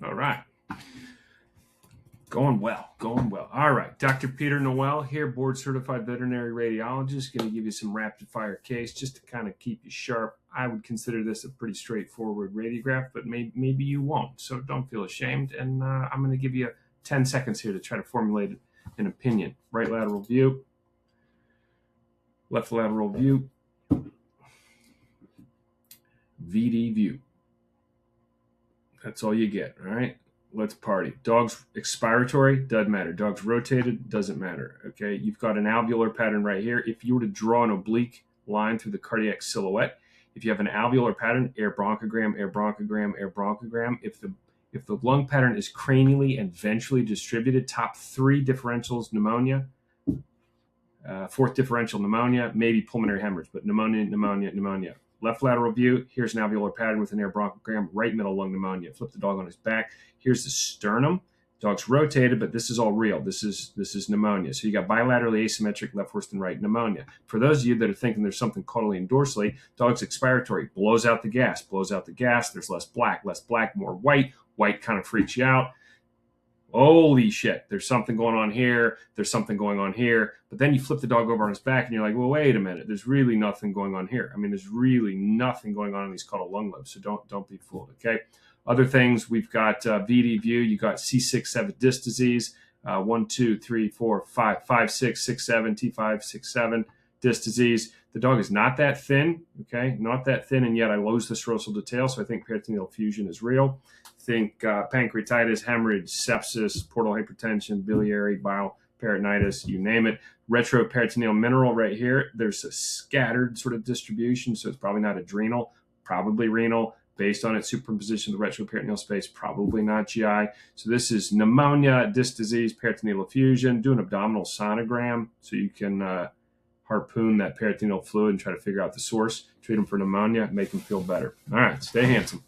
All right. Going well, going well. All right, Dr. Peter Noel here, board certified veterinary radiologist, going to give you some rapid fire case just to kind of keep you sharp. I would consider this a pretty straightforward radiograph, but maybe you won't, so don't feel ashamed. And I'm going to give you 10 seconds here to try to formulate an opinion. Right lateral view, left lateral view, VD view. That's all you get, all right? Let's party. Dog's expiratory, doesn't matter. Dog's rotated, doesn't matter, okay? You've got an alveolar pattern right here. If you were to draw an oblique line through the cardiac silhouette, if you have an alveolar pattern, air bronchogram, air bronchogram, air bronchogram. If the lung pattern is cranially and ventrally distributed, top three differentials, pneumonia, fourth differential pneumonia, maybe pulmonary hemorrhage, but pneumonia, pneumonia, pneumonia. Left lateral view, here's an alveolar pattern with an air bronchogram, right middle lung pneumonia. Flip the dog on his back. Here's the sternum. Dog's rotated, but this is all real. This is pneumonia. So you got bilaterally asymmetric left, worst, and right pneumonia. For those of you that are thinking there's something caudally and dorsally, dog's expiratory, blows out the gas. There's less black, more white. White kind of freaks you out. Holy shit, there's something going on here. There's something going on here. But then you flip the dog over on his back and you're like, well, wait a minute. There's really nothing going on here. I mean, there's really nothing going on in these caudal lung lobes. So don't be fooled, okay? Other things, we've got VD view. You got C6, 7 disc disease. 1, 2, 3, 4, 5, 5, 6, 6, 7, T5, 6, 7 disc disease. The dog is not that thin, okay? Not that thin, and yet I lose the serosal detail, so I think peritoneal effusion is real. Think pancreatitis, hemorrhage, sepsis, portal hypertension, biliary, bile, peritonitis, you name it. Retroperitoneal mineral right here. There's a scattered sort of distribution, so it's probably not adrenal, probably renal. Based on its superimposition of the retroperitoneal space, probably not GI. So this is pneumonia, disc disease, peritoneal effusion. Do an abdominal sonogram so you can harpoon that peritoneal fluid and try to figure out the source. Treat them for pneumonia, make them feel better. All right, stay handsome.